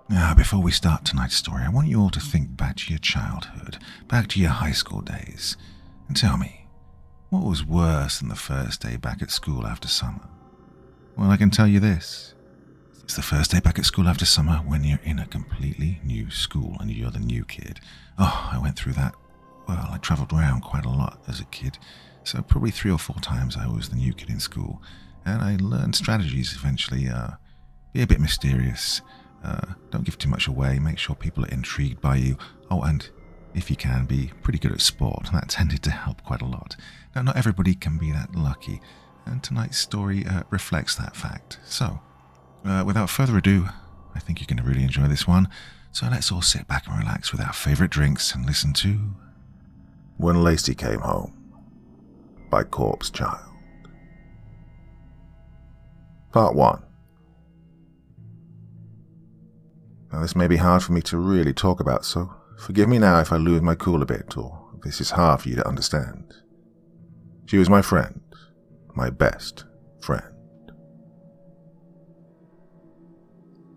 Now, before we start tonight's story, I want you all to think back to your childhood, back to your high school days, and tell me, what was worse than the first day back at school after summer? Well, I can tell you this. It's the first day back at school after summer when you're in a completely new school and you're the new kid. Oh, I went through that. Well, I travelled around quite a lot as a kid, so probably 3 or 4 times I was the new kid in school, and I learned strategies eventually. Be a bit mysterious. Don't give too much away. Make sure people are intrigued by you. Oh, and if you can, be pretty good at sport. That tended to help quite a lot. Now, not everybody can be that lucky, and tonight's story reflects that fact. So, without further ado, I think you're going to really enjoy this one. So let's all sit back and relax with our favourite drinks and listen to When Lacey Came Home by Corpse Child. Part 1. Now, this may be hard for me to really talk about, so forgive me now if I lose my cool a bit, or if this is hard for you to understand. She was my friend, my best friend.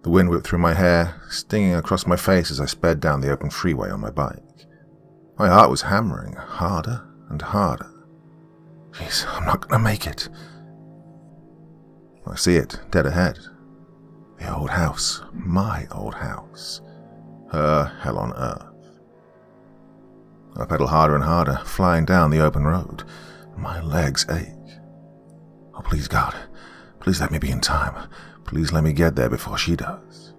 The wind whipped through my hair, stinging across my face as I sped down the open freeway on my bike. My heart was hammering harder and harder. Jeez, I'm not going to make it. I see it, dead ahead. The old house, my old house. Her hell on earth. I pedal harder and harder, flying down the open road. My legs ache. Oh, please, God. Please let me be in time. Please let me get there before she does.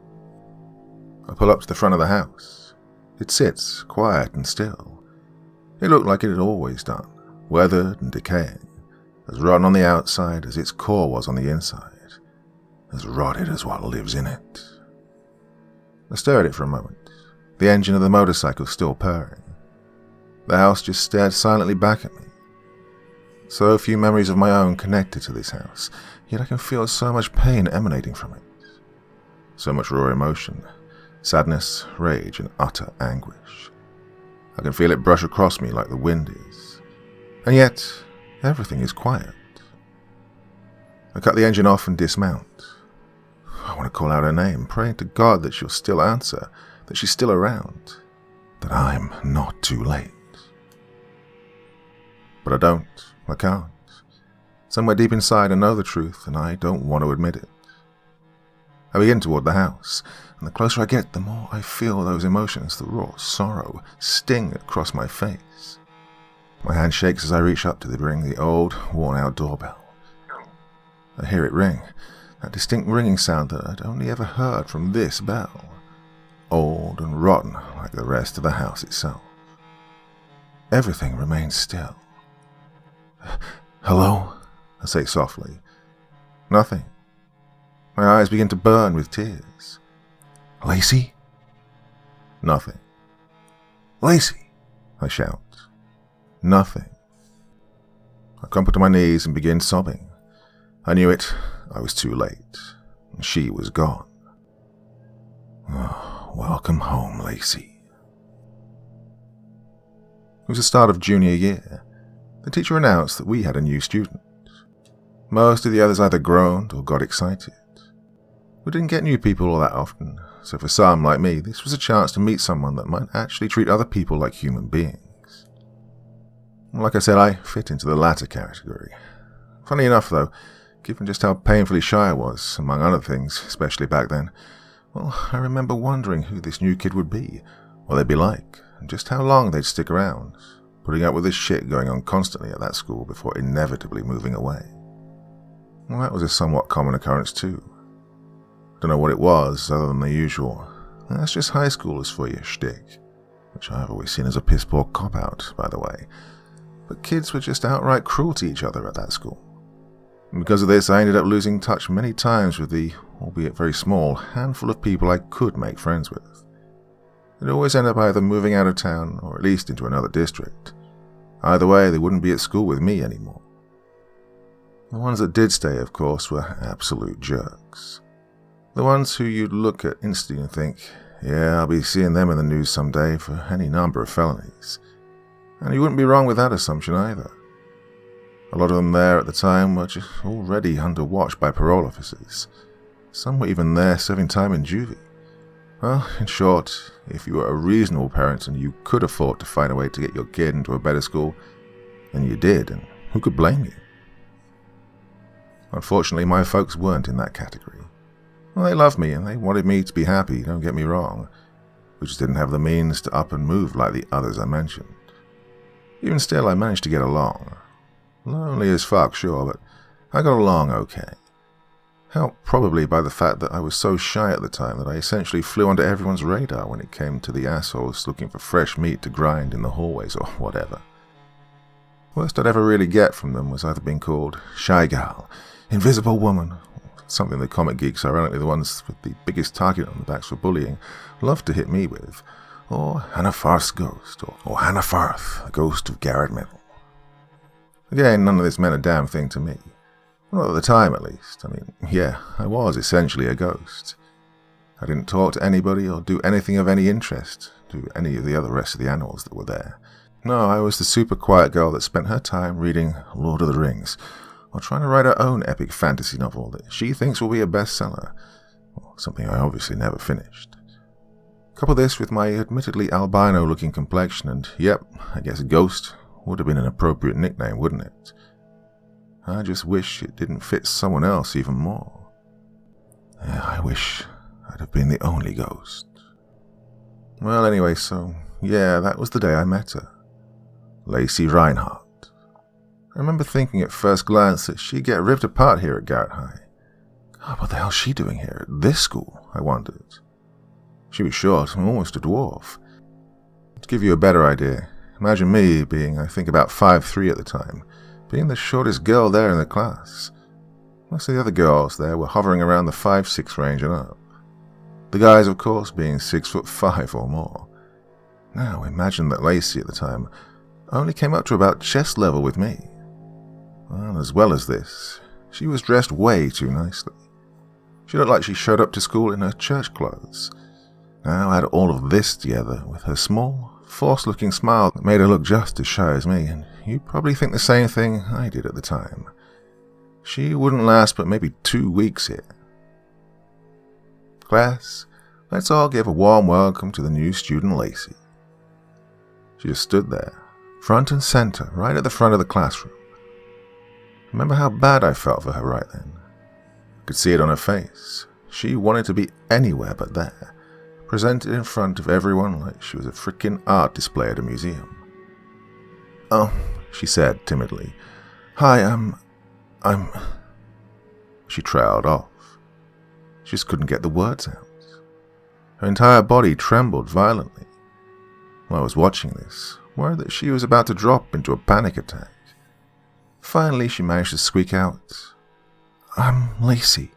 I pull up to the front of the house. It sits, quiet and still. It looked like it had always done, weathered and decaying, as rotten on the outside as its core was on the inside. As rotted as what lives in it. I stared at it for a moment, the engine of the motorcycle still purring. The house just stared silently back at me. So few memories of my own connected to this house, yet I can feel so much pain emanating from it. So much raw emotion, sadness, rage, and utter anguish. I can feel it brush across me like the wind is. And yet, everything is quiet. I cut the engine off and dismount. I want to call out her name, praying to God that she'll still answer, that she's still around, that I'm not too late. But I don't. I can't. Somewhere deep inside I know the truth, and I don't want to admit it. I begin toward the house, and the closer I get, the more I feel those emotions, the raw sorrow, sting across my face. My hand shakes as I reach up to ring the old, worn-out doorbell. I hear it ring. That distinct ringing sound that I'd only ever heard from this bell. Old and rotten like the rest of the house itself. Everything remains still. Hello? I say softly. Nothing. My eyes begin to burn with tears. Lacey? Nothing. Lacey! I shout. Nothing. I crumple to my knees and begin sobbing. I knew it. I was too late. She was gone. Oh, welcome home, Lacey. It was the start of junior year. The teacher announced that we had a new student. Most of the others either groaned or got excited. We didn't get new people all that often, so for some, like me, this was a chance to meet someone that might actually treat other people like human beings. Like I said, I fit into the latter category. Funny enough, though, given just how painfully shy I was, among other things, especially back then, well, I remember wondering who this new kid would be, what they'd be like, and just how long they'd stick around, putting up with this shit going on constantly at that school before inevitably moving away. Well, that was a somewhat common occurrence too. Don't know what it was, other than the usual, that's just high schoolers for you shtick, which I've always seen as a piss-poor cop-out, by the way. But kids were just outright cruel to each other at that school. And because of this, I ended up losing touch many times with the, albeit very small, handful of people I could make friends with. They'd always end up either moving out of town, or at least into another district. Either way, they wouldn't be at school with me anymore. The ones that did stay, of course, were absolute jerks. The ones who you'd look at instantly and think, yeah, I'll be seeing them in the news someday for any number of felonies. And you wouldn't be wrong with that assumption either. A lot of them there at the time were just already under watch by parole officers. Some were even there serving time in juvie. Well, in short, if you were a reasonable parent and you could afford to find a way to get your kid into a better school, then you did, and who could blame you? Unfortunately, my folks weren't in that category. Well, they loved me and they wanted me to be happy, don't get me wrong. We just didn't have the means to up and move like the others I mentioned. Even still, I managed to get along. Lonely as fuck, sure, but I got along okay. Helped probably by the fact that I was so shy at the time that I essentially flew onto everyone's radar when it came to the assholes looking for fresh meat to grind in the hallways or whatever. Worst I'd ever really get from them was either being called Shy Gal, Invisible Woman, something the comic geeks, ironically the ones with the biggest target on the backs for bullying, loved to hit me with, or Hannah Farth's ghost, or Hannah Farth, the ghost of Garrett Middle. Again, none of this meant a damn thing to me. Not at the time, at least. I mean, yeah, I was essentially a ghost. I didn't talk to anybody or do anything of any interest to any of the other rest of the animals that were there. No, I was the super quiet girl that spent her time reading Lord of the Rings, or trying to write her own epic fantasy novel that she thinks will be a bestseller, something I obviously never finished. Couple this with my admittedly albino-looking complexion and, yep, I guess Ghost would have been an appropriate nickname, wouldn't it? I just wish it didn't fit someone else even more. Yeah, I wish I'd have been the only ghost. Well, anyway, so, yeah, that was the day I met her. Lacie Reinhardt. I remember thinking at first glance that she'd get ripped apart here at Garrett High. God, what the hell's she doing here at this school, I wondered. She was short, almost a dwarf. To give you a better idea, imagine me being, I think, about 5'3" at the time, being the shortest girl there in the class. Most of the other girls there were hovering around the 5'6" range and up. The guys, of course, being 6'5" or more. Now, imagine that Lacie at the time only came up to about chest level with me. Well, as well as this, she was dressed way too nicely. She looked like she showed up to school in her church clothes. Now add all of this together with her small, forced-looking smile that made her look just as shy as me, and you'd probably think the same thing I did at the time. She wouldn't last but maybe 2 weeks here. Class, let's all give a warm welcome to the new student Lacie. She just stood there, front and center, right at the front of the classroom. Remember how bad I felt for her right then? I could see it on her face. She wanted to be anywhere but there, presented in front of everyone like she was a freaking art display at a museum. "Oh," she said timidly. "Hi, I'm... She trailed off. She just couldn't get the words out. Her entire body trembled violently. While I was watching this, worried that she was about to drop into a panic attack. Finally, she managed to squeak out, "I'm Lacie."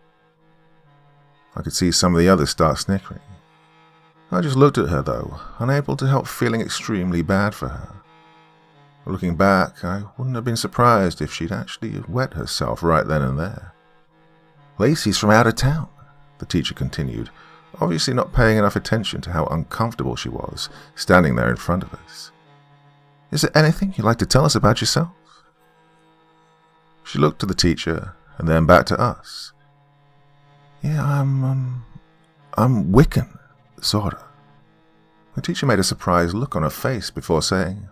I could see some of the others start snickering. I just looked at her, though, unable to help feeling extremely bad for her. Looking back, I wouldn't have been surprised if she'd actually wet herself right then and there. "Lacie's from out of town," the teacher continued, obviously not paying enough attention to how uncomfortable she was, standing there in front of us. "Is there anything you'd like to tell us about yourself?" She looked to the teacher, and then back to us. "Yeah, I'm Wiccan, sorta." The teacher made a surprised look on her face before saying,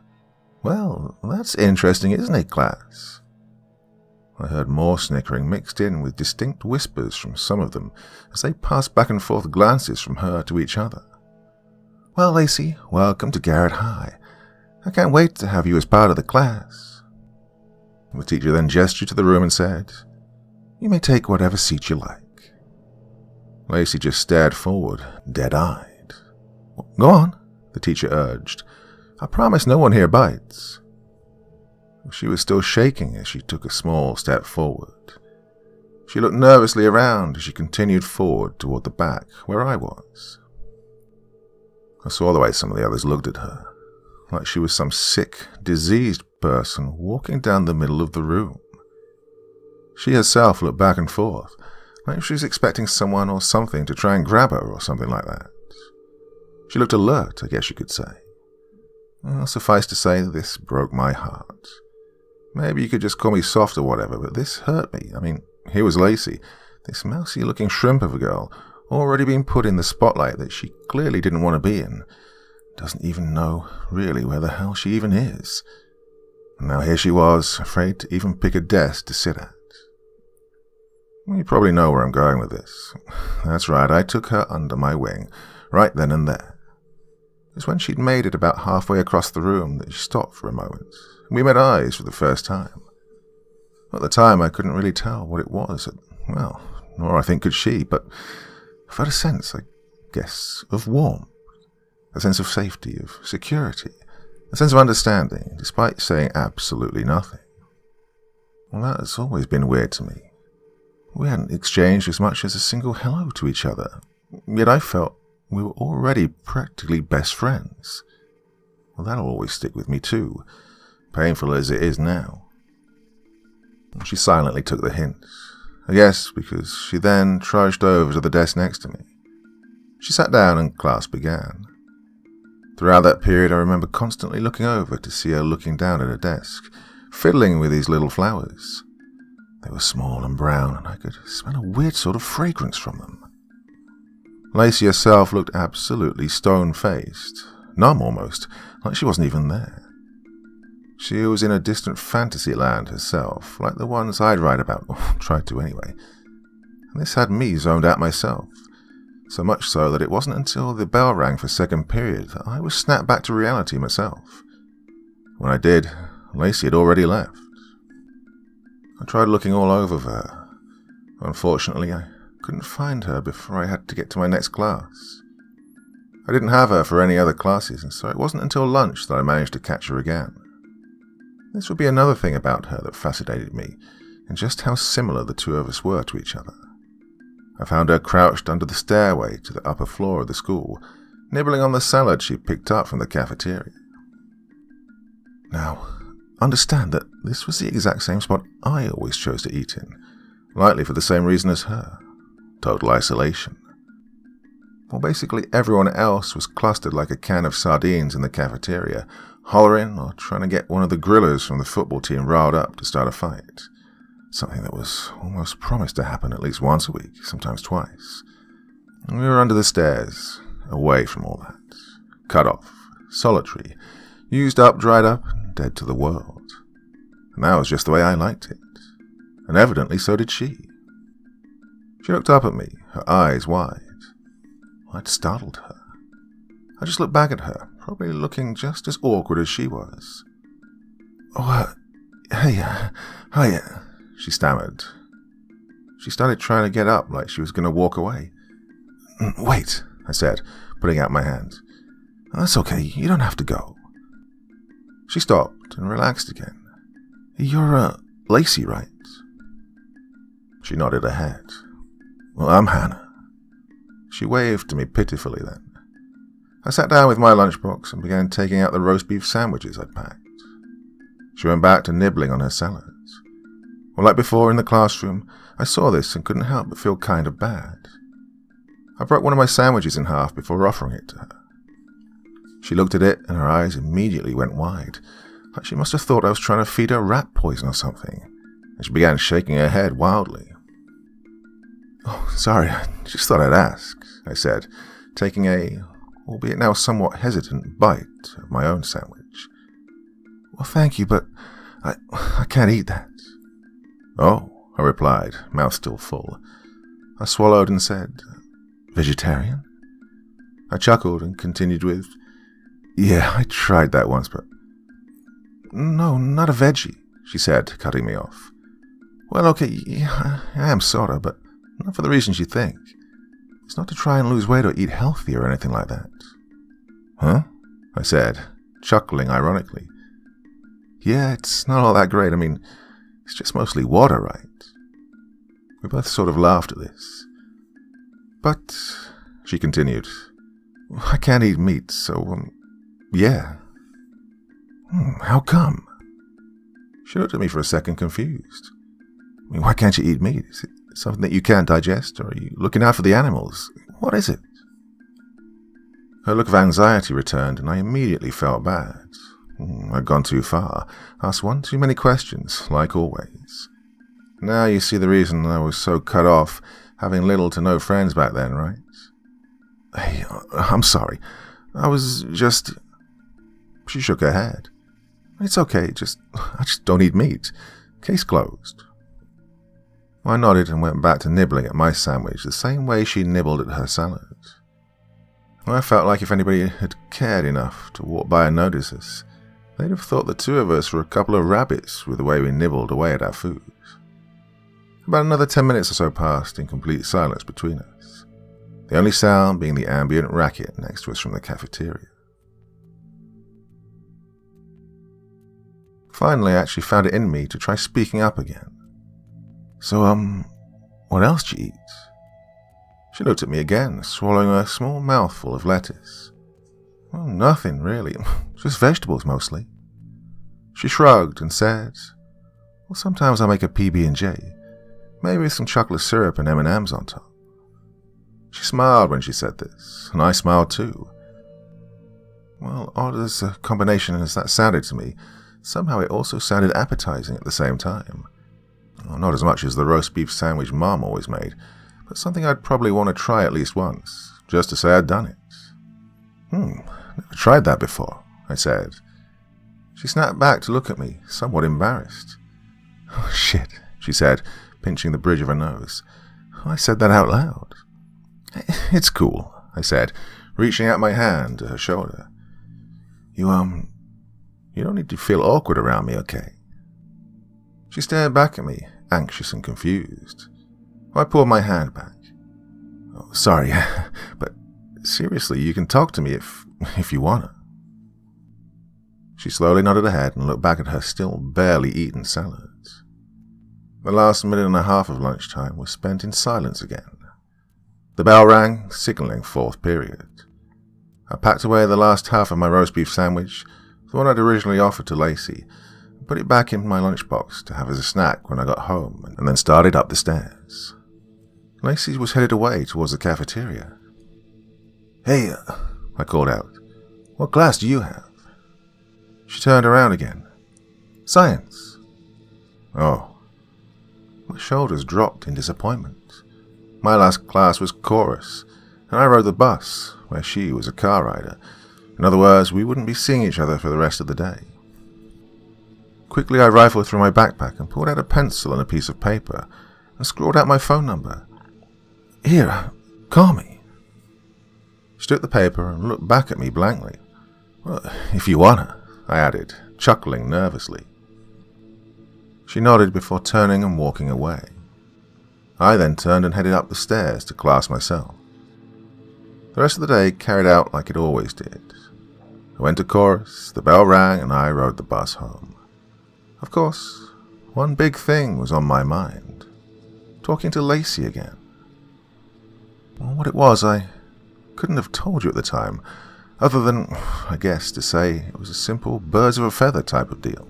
"Well, that's interesting, isn't it, class?" I heard more snickering mixed in with distinct whispers from some of them as they passed back and forth glances from her to each other. "Well, Lacie, welcome to Garrett High. I can't wait to have you as part of the class." The teacher then gestured to the room and said, "You may take whatever seat you like." Lacie just stared forward, dead-eyed. "Go on," the teacher urged. "I promise no one here bites." She was still shaking as she took a small step forward. She looked nervously around as she continued forward toward the back, where I was. I saw the way some of the others looked at her, like she was some sick, diseased person walking down the middle of the room. She herself looked back and forth, like she was expecting someone or something to try and grab her or something like that. She looked alert, I guess you could say. Well, suffice to say, this broke my heart. Maybe you could just call me soft or whatever, but this hurt me. I mean, here was Lacie, this mousy-looking shrimp of a girl, already been put in the spotlight that she clearly didn't want to be in. Doesn't even know really where the hell she even is. And now here she was, afraid to even pick a desk to sit at. Well, you probably know where I'm going with this. That's right, I took her under my wing, right then and there. It was when she'd made it about halfway across the room that she stopped for a moment, and we met eyes for the first time. At the time, I couldn't really tell what it was, well, nor I think could she, but I felt a sense, I guess, of warmth, a sense of safety, of security, a sense of understanding, despite saying absolutely nothing. Well, that has always been weird to me. We hadn't exchanged as much as a single hello to each other, yet I felt we were already practically best friends. Well, that'll always stick with me too, painful as it is now. She silently took the hint, I guess because she then trudged over to the desk next to me. She sat down and class began. Throughout that period, I remember constantly looking over to see her looking down at her desk, fiddling with these little flowers. They were small and brown, and I could smell a weird sort of fragrance from them. Lacie herself looked absolutely stone-faced, numb almost, like she wasn't even there. She was in a distant fantasy land herself, like the ones I'd write about, or tried to anyway. And this had me zoned out myself, so much so that it wasn't until the bell rang for second period that I was snapped back to reality myself. When I did, Lacie had already left. I tried looking all over for her. Unfortunately, I couldn't find her before I had to get to my next class. I didn't have her for any other classes, and so it wasn't until lunch that I managed to catch her again. This would be another thing about her that fascinated me, and just how similar the two of us were to each other. I found her crouched under the stairway to the upper floor of the school, nibbling on the salad she picked up from the cafeteria. Now, understand that this was the exact same spot I always chose to eat in, likely for the same reason as her, total isolation. Well, basically everyone else was clustered like a can of sardines in the cafeteria, hollering or trying to get one of the grillers from the football team riled up to start a fight. Something that was almost promised to happen at least once a week, sometimes twice. And we were under the stairs, away from all that. Cut off, solitary, used up, dried up, and dead to the world. And that was just the way I liked it. And evidently so did she. She looked up at me, her eyes wide. I'd startled her. I just looked back at her, probably looking just as awkward as she was. Hi, she stammered. She started trying to get up like she was going to walk away. Wait, I said, putting out my hand. That's okay, you don't have to go. She stopped and relaxed again. You're, Lacie, right? She nodded her head. Well, I'm Hannah. She waved to me pitifully then. I sat down with my lunchbox and began taking out the roast beef sandwiches I'd packed. She went back to nibbling on her salads. Well, like before in the classroom, I saw this and couldn't help but feel kind of bad. I broke one of my sandwiches in half before offering it to her. She looked at it and her eyes immediately went wide, like she must have thought I was trying to feed her rat poison or something, and she began shaking her head wildly. Oh, sorry, I just thought I'd ask, I said, taking a, albeit now somewhat hesitant, bite of my own sandwich. Well, thank you, but I can't eat that. Oh, I replied, mouth still full. I swallowed and said, vegetarian? I chuckled and continued with, yeah, I tried that once, but... No, not a veggie, she said, cutting me off. Well, okay, yeah, I am sorta, but not for the reasons you think. It's not to try and lose weight or eat healthy or anything like that. Huh? I said, chuckling ironically. Yeah, it's not all that great. I mean, it's just mostly water, right? We both sort of laughed at this. But, she continued, I can't eat meat, so, yeah. How come? She looked at me for a second, confused. I mean, why can't you eat meat? Is it something that you can't digest, or are you looking out for the animals? What is it? Her look of anxiety returned, and I immediately felt bad. I'd gone too far, asked one too many questions, like always. Now you see the reason I was so cut off, having little to no friends back then, right? Hey, I'm sorry. I was just... She shook her head. It's okay, I just don't eat meat. Case closed. I nodded and went back to nibbling at my sandwich the same way she nibbled at her salad. I felt like if anybody had cared enough to walk by and notice us, they'd have thought the two of us were a couple of rabbits with the way we nibbled away at our food. About another 10 minutes or so passed in complete silence between us, the only sound being the ambient racket next to us from the cafeteria. Finally, I actually found it in me to try speaking up again. So, what else do you eat? She looked at me again, swallowing a small mouthful of lettuce. Well, nothing, really. Just vegetables, mostly. She shrugged and said, well, sometimes I make a PB&J, maybe with some chocolate syrup and M&Ms on top. She smiled when she said this, and I smiled too. Well, odd as a combination as that sounded to me, somehow it also sounded appetizing at the same time. Well, not as much as the roast beef sandwich Mom always made, but something I'd probably want to try at least once, just to say I'd done it. Never tried that before, I said. She snapped back to look at me, somewhat embarrassed. Oh, shit, she said, pinching the bridge of her nose. I said that out loud. It's cool, I said, reaching out my hand to her shoulder. You don't need to feel awkward around me, okay? She stared back at me, anxious and confused. I pulled my hand back. Oh, sorry, but seriously, you can talk to me if you wanna. She slowly nodded her head and looked back at her still barely eaten salads. The last minute and a half of lunchtime was spent in silence again. The bell rang, signaling fourth period. I packed away the last half of my roast beef sandwich, the one I'd originally offered to Lacey, and put it back in my lunchbox to have as a snack when I got home, and then started up the stairs. Lacey was headed away towards the cafeteria. Hey, I called out, what class do you have? She turned around again. Science. Oh. My shoulders dropped in disappointment. My last class was chorus, and I rode the bus, where she was a car rider. In other words, we wouldn't be seeing each other for the rest of the day. Quickly I rifled through my backpack and pulled out a pencil and a piece of paper and scrawled out my phone number. Here, call me. She took the paper and looked back at me blankly. Well, if you wanna, I added, chuckling nervously. She nodded before turning and walking away. I then turned and headed up the stairs to class myself. The rest of the day carried out like it always did. I went to chorus, the bell rang, and I rode the bus home. Of course, one big thing was on my mind. Talking to Lacey again. Well, what it was, I couldn't have told you at the time, other than, I guess, to say it was a simple birds of a feather type of deal.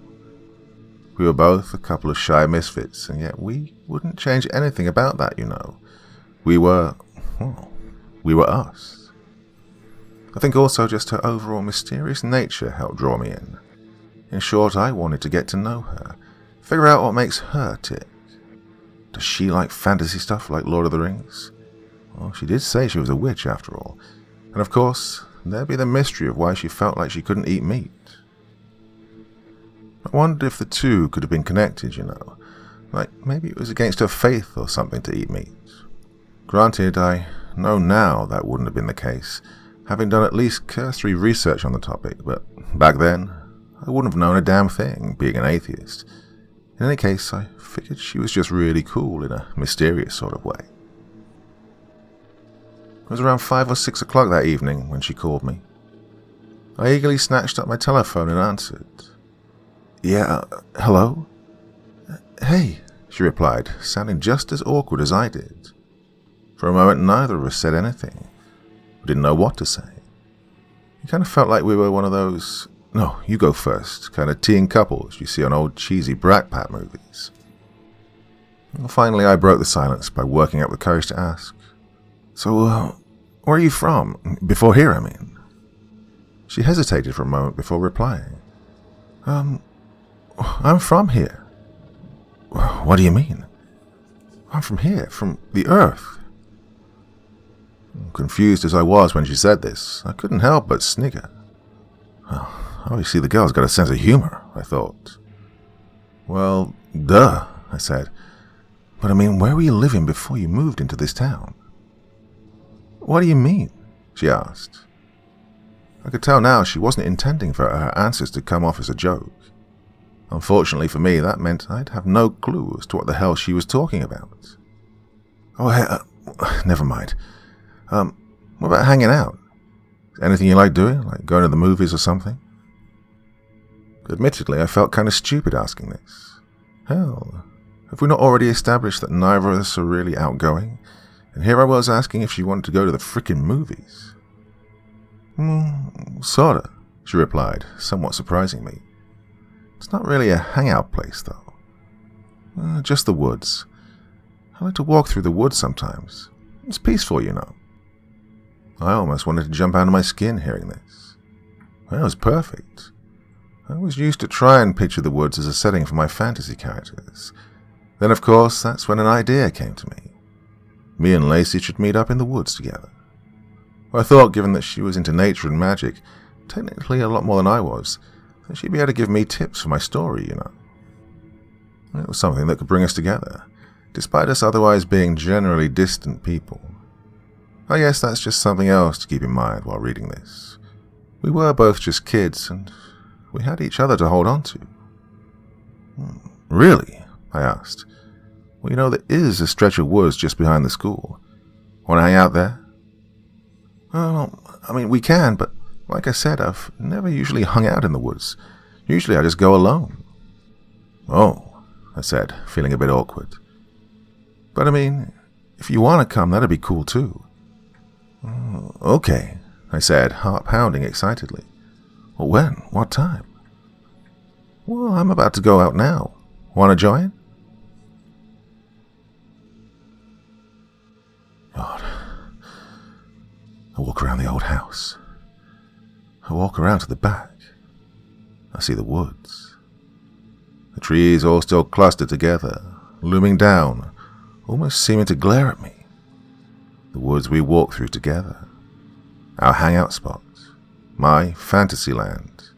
We were both a couple of shy misfits, and yet we wouldn't change anything about that, you know. We were us. I think also just her overall mysterious nature helped draw me in. In short, I wanted to get to know her, figure out what makes her tick. Does she like fantasy stuff like Lord of the Rings? Well, she did say she was a witch after all. And of course, there'd be the mystery of why she felt like she couldn't eat meat. I wondered if the two could have been connected, you know. Like maybe it was against her faith or something to eat meat. Granted, I know now that wouldn't have been the case, having done at least cursory research on the topic, but back then, I wouldn't have known a damn thing, being an atheist. In any case, I figured she was just really cool in a mysterious sort of way. It was around 5 or 6 o'clock that evening when she called me. I eagerly snatched up my telephone and answered. Yeah, hello? Hey, she replied, sounding just as awkward as I did. For a moment, neither of us said anything. We didn't know what to say. It kind of felt like we were one of those, no, you go first, kind of teen couples you see on old cheesy Brat Pat movies. Well, finally, I broke the silence by working up the courage to ask, So, where are you from? Before here, I mean. She hesitated for a moment before replying. I'm from here. What do you mean? I'm from here, from the Earth, Confused as I was when she said this, I couldn't help but snigger. Well, obviously the girl's got a sense of humor, I thought. Well, duh, I said. But I mean, where were you living before you moved into this town? What do you mean? She asked. I could tell now she wasn't intending for her answers to come off as a joke. Unfortunately for me, that meant I'd have no clue as to what the hell she was talking about. Oh, hey, never mind. What about hanging out? Anything you like doing, like going to the movies or something? Admittedly, I felt kind of stupid asking this. Hell, have we not already established that neither of us are really outgoing? And here I was asking if she wanted to go to the frickin' movies. Sorta, she replied, somewhat surprising me. It's not really a hangout place, though. Just the woods. I like to walk through the woods sometimes. It's peaceful, you know. I almost wanted to jump out of my skin hearing this. Well, it was perfect. I always used to try and picture the woods as a setting for my fantasy characters. Then, of course, that's when an idea came to me. Me and Lacey should meet up in the woods together. I thought, given that she was into nature and magic, technically a lot more than I was, that she'd be able to give me tips for my story, you know. It was something that could bring us together, despite us otherwise being generally distant people. I guess that's just something else to keep in mind while reading this. We were both just kids, and we had each other to hold on to. Really? I asked. Well, you know, there is a stretch of woods just behind the school. Want to hang out there? Well, I mean, we can, but like I said, I've never usually hung out in the woods. Usually I just go alone. Oh, I said, feeling a bit awkward. But I mean, if you want to come, that'd be cool too. Okay, I said, heart pounding excitedly. Well, when? What time? Well, I'm about to go out now. Want to join? God. I walk around the old house. I walk around to the back. I see the woods. The trees all still clustered together, looming down, almost seeming to glare at me. The woods we walk through together. Our hangout spot. My fantasy land.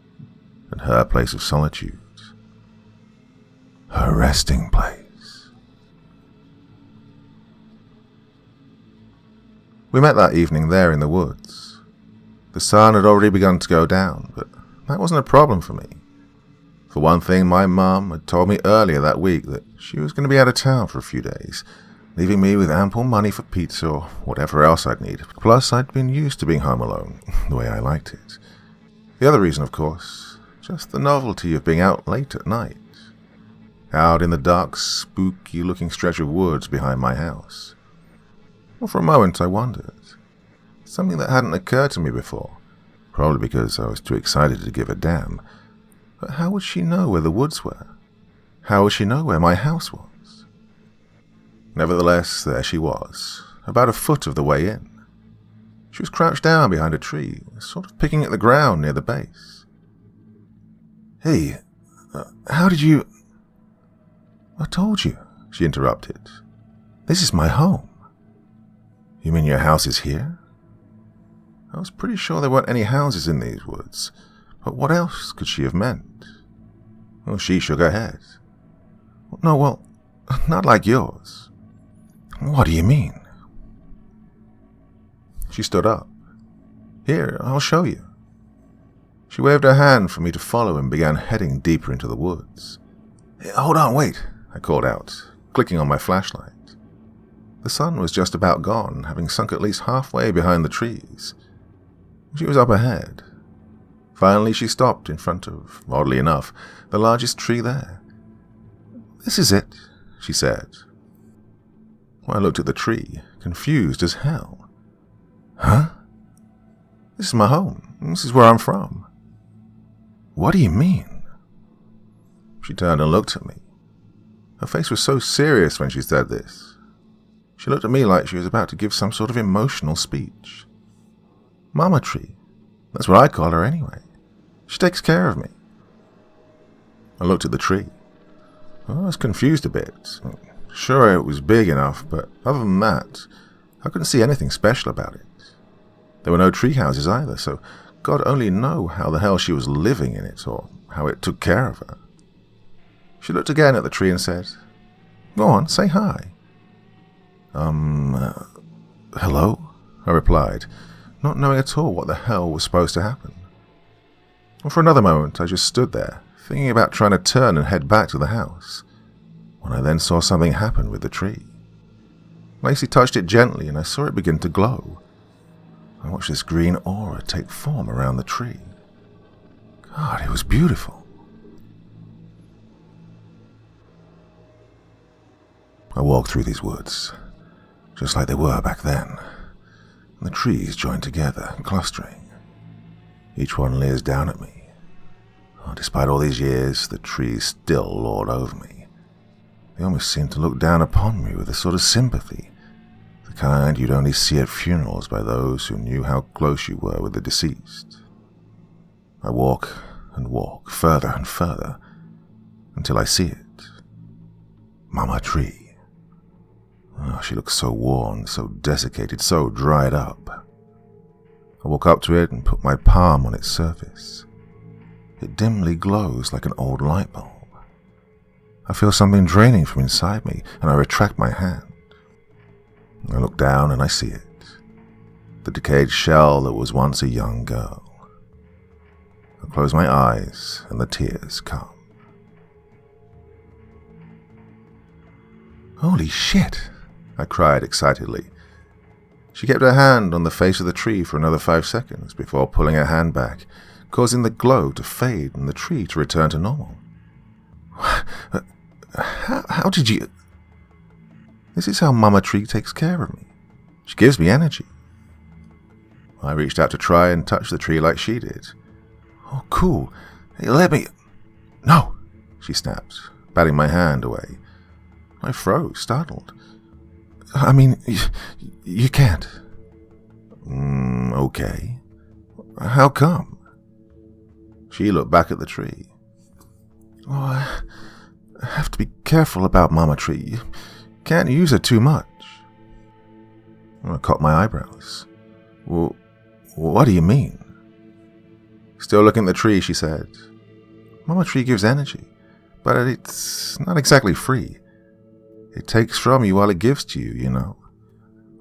And her place of solitude. Her resting place. We met that evening there in the woods. The sun had already begun to go down, but that wasn't a problem for me. For one thing, my mum had told me earlier that week that she was going to be out of town for a few days, leaving me with ample money for pizza or whatever else I'd need. Plus, I'd been used to being home alone, the way I liked it. The other reason, of course, just the novelty of being out late at night. Out in the dark, spooky-looking stretch of woods behind my house. Well, for a moment I wondered. Something that hadn't occurred to me before, probably because I was too excited to give a damn. But how would she know where the woods were? How would she know where my house was? Nevertheless, there she was, about a foot of the way in. She was crouched down behind a tree, sort of picking at the ground near the base. Hey, how did you... I told you, she interrupted. This is my home. You mean your house is here? I was pretty sure there weren't any houses in these woods, but what else could she have meant? Well, she shook her head. No, well, not like yours. What do you mean? She stood up. Here, I'll show you. She waved her hand for me to follow and began heading deeper into the woods. Hey, hold on, wait, I called out, clicking on my flashlight. The sun was just about gone, having sunk at least halfway behind the trees. She was up ahead. Finally, she stopped in front of, oddly enough, the largest tree there. This is it, she said. I looked at the tree, confused as hell. Huh? This is my home. This is where I'm from. What do you mean? She turned and looked at me. Her face was so serious when she said this. She looked at me like she was about to give some sort of emotional speech. Mama Tree. That's what I call her anyway. She takes care of me. I looked at the tree. I was confused a bit. Sure, it was big enough, but other than that, I couldn't see anything special about it. There were no tree houses either, so God only knew how the hell she was living in it, or how it took care of her. She looked again at the tree and said, "Go on, say hi." Hello?" I replied, not knowing at all what the hell was supposed to happen. And for another moment, I just stood there, thinking about trying to turn and head back to the house, when I then saw something happen with the tree. Lacey touched it gently, and I saw it begin to glow. I watched this green aura take form around the tree. God, it was beautiful. I walked through these woods, just like they were back then, and the trees joined together, clustering. Each one leers down at me. Oh, despite all these years, the trees still lord over me. They almost seemed to look down upon me with a sort of sympathy, the kind you'd only see at funerals by those who knew how close you were with the deceased. I walk and walk, further and further, until I see it. Mama Tree. Oh, she looks so worn, so desiccated, so dried up. I walk up to it and put my palm on its surface. It dimly glows like an old light bulb. I feel something draining from inside me, and I retract my hand. I look down and I see it. The decayed shell that was once a young girl. I close my eyes and the tears come. "Holy shit!" I cried excitedly. She kept her hand on the face of the tree for another 5 seconds before pulling her hand back, causing the glow to fade and the tree to return to normal. How did you... This is how Mama Tree takes care of me. She gives me energy. I reached out to try and touch the tree like she did. "Oh, cool. Hey, let me..." "No," she snapped, batting my hand away. I froze, startled. "I mean, you can't." Okay. How come?" She looked back at the tree. "Oh, I have to be careful about Mama Tree. You can't use her too much." I cocked my eyebrows. "Well, what do you mean?" Still looking at the tree, she said, "Mama Tree gives energy, but it's not exactly free. It takes from you while it gives to you, you know.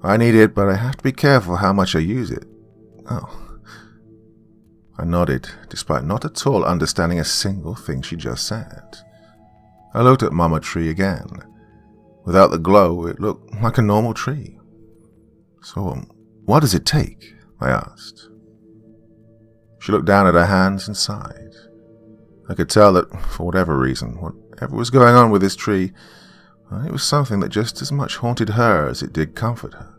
I need it, but I have to be careful how much I use it." "Oh." I nodded, despite not at all understanding a single thing she just said. I looked at Mama Tree again. Without the glow, it looked like a normal tree. "So, what does it take?" I asked. She looked down at her hands and sighed. I could tell that, for whatever reason, whatever was going on with this tree, it was something that just as much haunted her as it did comfort her.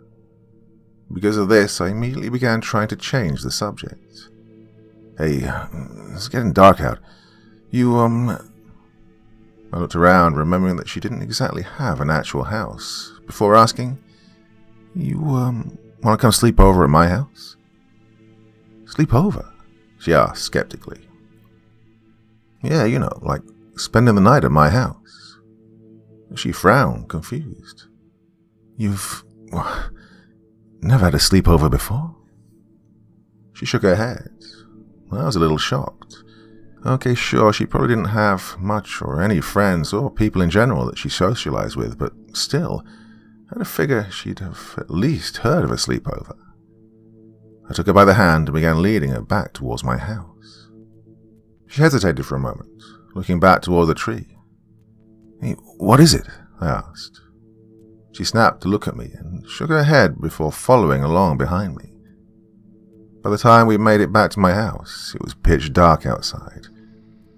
Because of this, I immediately began trying to change the subject. "Hey, it's getting dark out. You, I looked around, remembering that she didn't exactly have an actual house, before asking, "You, want to come sleep over at my house?" "Sleep over?" she asked skeptically. "Yeah, you know, like spending the night at my house." She frowned, confused. "You've never had a sleepover before?" She shook her head. I was a little shocked. Okay, sure, she probably didn't have much or any friends or people in general that she socialized with, but still, I had to figure she'd have at least heard of a sleepover. I took her by the hand and began leading her back towards my house. She hesitated for a moment, looking back toward the tree. "Hey, what is it?" I asked. She snapped to look at me and shook her head before following along behind me. By the time we made it back to my house, it was pitch dark outside.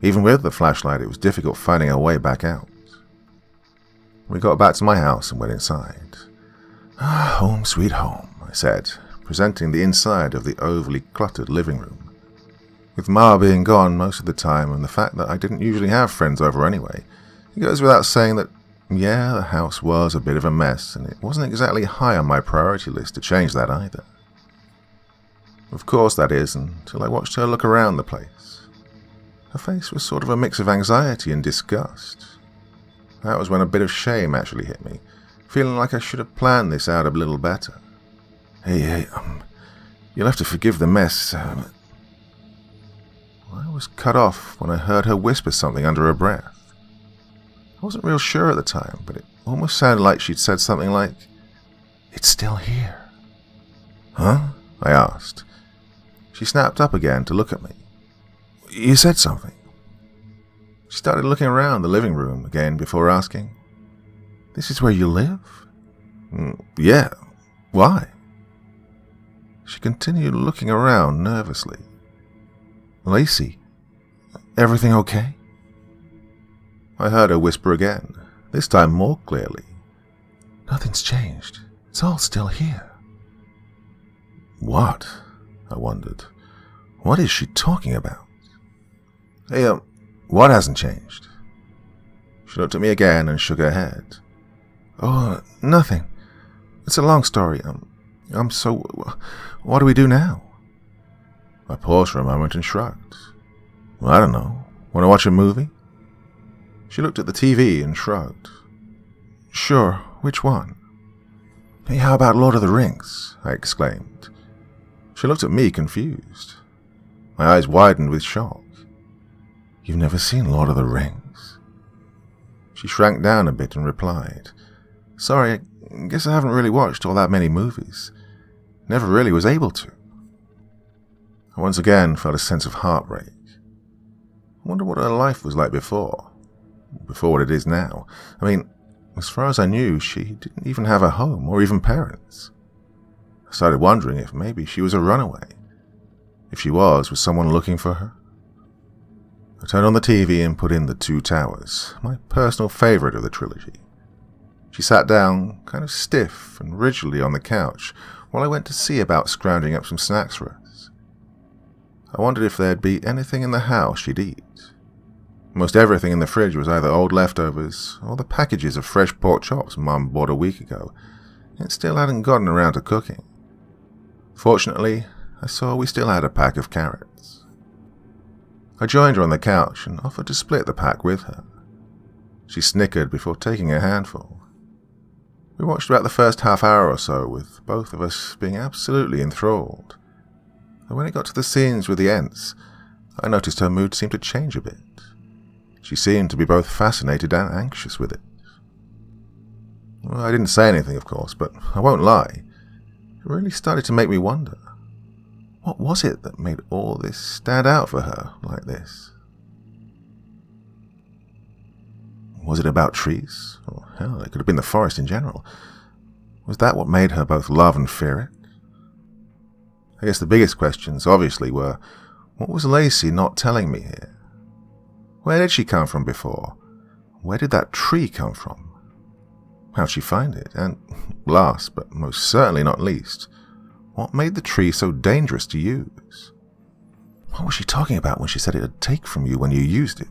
Even with the flashlight, it was difficult finding our way back out. We got back to my house and went inside. "Home sweet home," I said, presenting the inside of the overly cluttered living room. With Ma being gone most of the time and the fact that I didn't usually have friends over anyway, it goes without saying that, yeah, the house was a bit of a mess, and it wasn't exactly high on my priority list to change that either. Of course, that is, until I watched her look around the place. Her face was sort of a mix of anxiety and disgust. That was when a bit of shame actually hit me, feeling like I should have planned this out a little better. Hey, you'll have to forgive the mess. I was cut off when I heard her whisper something under her breath. I wasn't real sure at the time, but it almost sounded like she'd said something like, "It's still here." "Huh?" I asked. She snapped up again to look at me. "You said something." She started looking around the living room again before asking, "This is where you live?" "Yeah. Why?" She continued looking around nervously. "Lacey, everything okay?" I heard her whisper again, this time more clearly. "Nothing's changed. It's all still here." What? I wondered. What is she talking about? "Hey, what hasn't changed?" She looked at me again and shook her head. "Oh, nothing. It's a long story. What do we do now?" I paused for a moment and shrugged. "Well, I don't know. Want to watch a movie?" She looked at the TV and shrugged. "Sure, which one?" "Hey, how about Lord of the Rings?" I exclaimed. She looked at me confused. My eyes widened with shock. "You've never seen Lord of the Rings?" She shrank down a bit and replied, "Sorry, I guess I haven't really watched all that many movies. Never really was able to." I once again felt a sense of heartbreak. I wonder what her life was like before what it is now. I mean, as far as I knew, she didn't even have a home or even parents. I started wondering if maybe she was a runaway. If she was someone looking for her? I turned on the TV and put in The Two Towers, my personal favorite of the trilogy. She sat down, kind of stiff and rigidly on the couch, while I went to see about scrounging up some snacks for us. I wondered if there'd be anything in the house she'd eat. Most everything in the fridge was either old leftovers or the packages of fresh pork chops Mum bought a week ago. It still hadn't gotten around to cooking. Fortunately, I saw we still had a pack of carrots. I joined her on the couch and offered to split the pack with her. She snickered before taking a handful. We watched about the first half hour or so, with both of us being absolutely enthralled. And when it got to the scenes with the Ents, I noticed her mood seemed to change a bit. She seemed to be both fascinated and anxious with it. Well, I didn't say anything, of course, but I won't lie. It really started to make me wonder. What was it that made all this stand out for her like this? Was it about trees? Or hell, it could have been the forest in general. Was that what made her both love and fear it? I guess the biggest questions, obviously, were, what was Lacey not telling me here? Where did she come from before? Where did that tree come from? How'd she find it? And last, but most certainly not least, what made the tree so dangerous to use? What was she talking about when she said it'd take from you when you used it?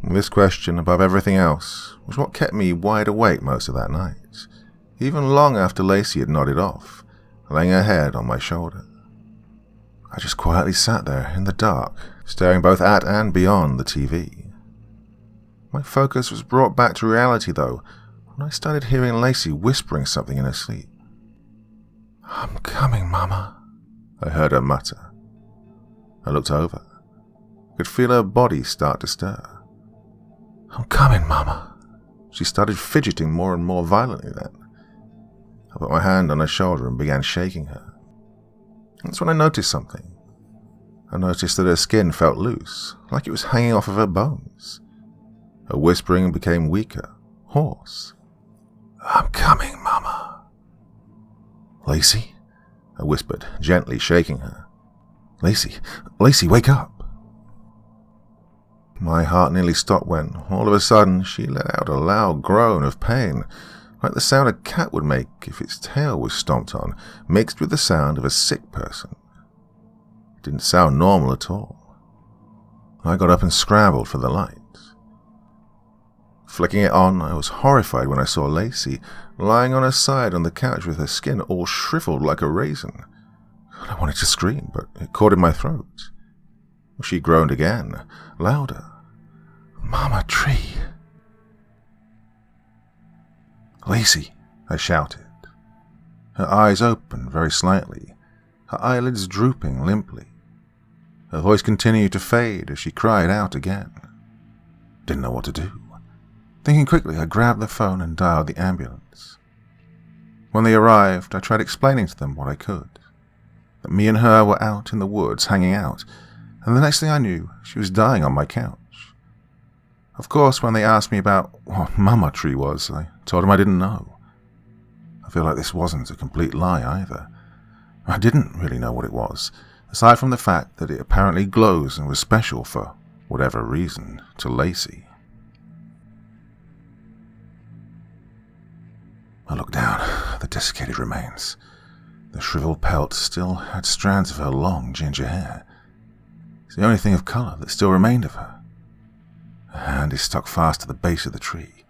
This question, above everything else, was what kept me wide awake most of that night, even long after Lacey had nodded off, laying her head on my shoulder. I just quietly sat there in the dark, staring both at and beyond the TV. My focus was brought back to reality, though, when I started hearing Lacey whispering something in her sleep. "I'm coming, Mama," I heard her mutter. I looked over. I could feel her body start to stir. "I'm coming, Mama." She started fidgeting more and more violently then. I put my hand on her shoulder and began shaking her. That's when I noticed something. I noticed that her skin felt loose, like it was hanging off of her bones. Her whispering became weaker, hoarse. "I'm coming, Mama." "Lacey?" I whispered, gently shaking her. "Lacey, wake up." My heart nearly stopped when, all of a sudden, she let out a loud groan of pain, like the sound a cat would make if its tail was stomped on, mixed with the sound of a sick person. It didn't sound normal at all. I got up and scrambled for the light. Flicking it on, I was horrified when I saw Lacey lying on her side on the couch with her skin all shriveled like a raisin. I wanted to scream, but it caught in my throat. She groaned again, louder. "Mama Tree." "Lacey," I shouted. her eyes open very slightly, her eyelids drooping limply. Her voice continued to fade as she cried out again. Didn't know what to do. Thinking quickly, I grabbed the phone and dialed the ambulance. When they arrived, I tried explaining to them what I could. That me and her were out in the woods hanging out, and the next thing I knew, she was dying on my couch. Of course, when they asked me about what Mama Tree was, I told them I didn't know. I feel like this wasn't a complete lie either. I didn't really know what it was, aside from the fact that it apparently glows and was special for whatever reason to Lacey. I looked down at the desiccated remains. The shriveled pelt still had strands of her long ginger hair. It's the only thing of colour that still remained of her. Her hand is stuck fast to the base of the tree.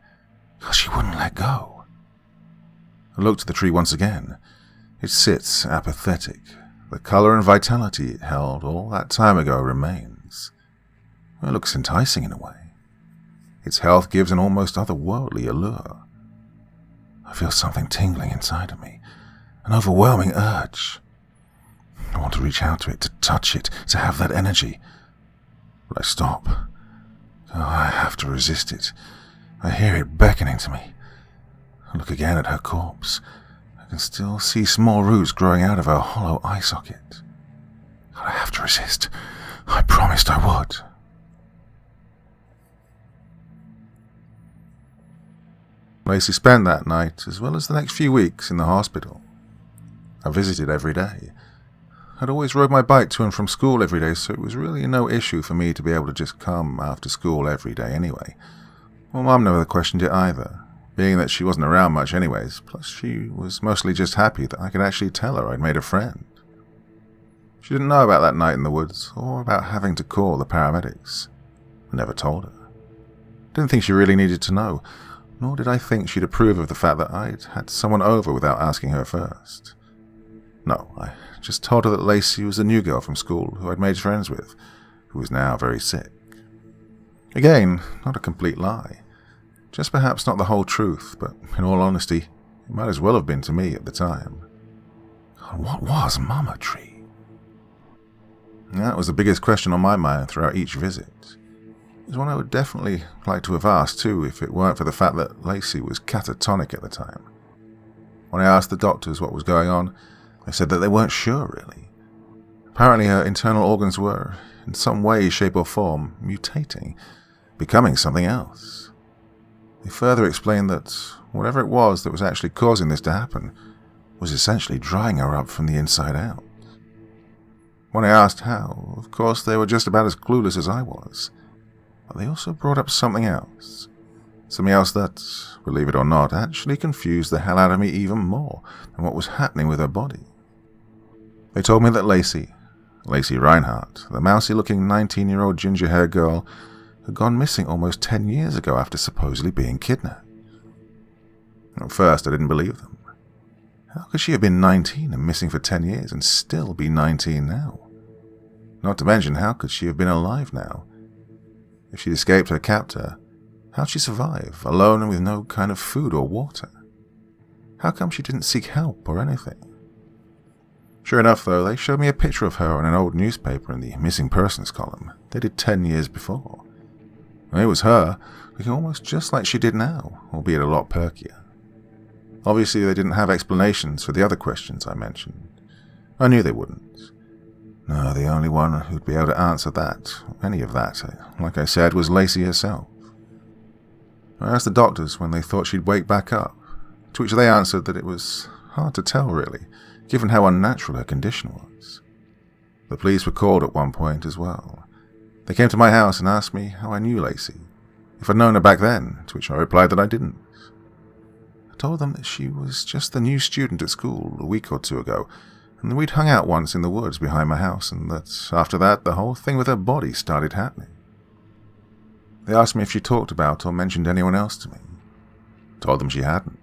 She wouldn't let go. I looked at the tree once again. It sits apathetic. The colour and vitality it held all that time ago remains. It looks enticing in a way. Its health gives an almost otherworldly allure. I feel something tingling inside of me, an overwhelming urge. I want to reach out to it, to touch it, to have that energy. But I stop. I have to resist it. I hear it beckoning to me. I look again at her corpse. I can still see small roots growing out of her hollow eye socket. I have to resist. I promised I would. Lacey spent that night, as well as the next few weeks, in the hospital. I visited every day. I'd always rode my bike to and from school every day, so it was really no issue for me to be able to just come after school every day anyway. Well, Mum never questioned it either, being that she wasn't around much anyways, plus she was mostly just happy that I could actually tell her I'd made a friend. She didn't know about that night in the woods, or about having to call the paramedics. I never told her. Didn't think she really needed to know, nor did I think she'd approve of the fact that I'd had someone over without asking her first. No, I just told her that Lacey was a new girl from school who I'd made friends with, who was now very sick. Again, not a complete lie. Just perhaps not the whole truth, but in all honesty, it might as well have been to me at the time. What was Mama Tree? That was the biggest question on my mind throughout each visit. It was one I would definitely like to have asked too if it weren't for the fact that Lacey was catatonic at the time. When I asked the doctors what was going on, they said that they weren't sure really. Apparently her internal organs were, in some way, shape or form, mutating, becoming something else. They further explained that whatever it was that was actually causing this to happen was essentially drying her up from the inside out. When I asked how, of course they were just about as clueless as I was. But they also brought up something else. Something else that, believe it or not, actually confused the hell out of me even more than what was happening with her body. They told me that Lacey Reinhardt, the mousy-looking 19-year-old ginger-haired girl, had gone missing almost 10 years ago after supposedly being kidnapped. At first, I didn't believe them. How could she have been 19 and missing for 10 years and still be 19 now? Not to mention, how could she have been alive now? If she'd escaped her captor, how'd she survive, alone and with no kind of food or water? How come she didn't seek help or anything? Sure enough, though, they showed me a picture of her in an old newspaper in the missing persons column, dated 10 years before. And it was her, looking almost just like she did now, albeit a lot perkier. Obviously, they didn't have explanations for the other questions I mentioned. I knew they wouldn't. No, the only one who'd be able to answer that, any of that, like I said, was Lacey herself. I asked the doctors when they thought she'd wake back up, to which they answered that it was hard to tell really, given how unnatural her condition was. The police were called at one point as well. They came to my house and asked me how I knew Lacey, if I'd known her back then, to which I replied that I didn't. I told them that she was just the new student at school a week or two ago, and that we'd hung out once in the woods behind my house, and that after that the whole thing with her body started happening. They asked me if she talked about or mentioned anyone else to me. I told them she hadn't.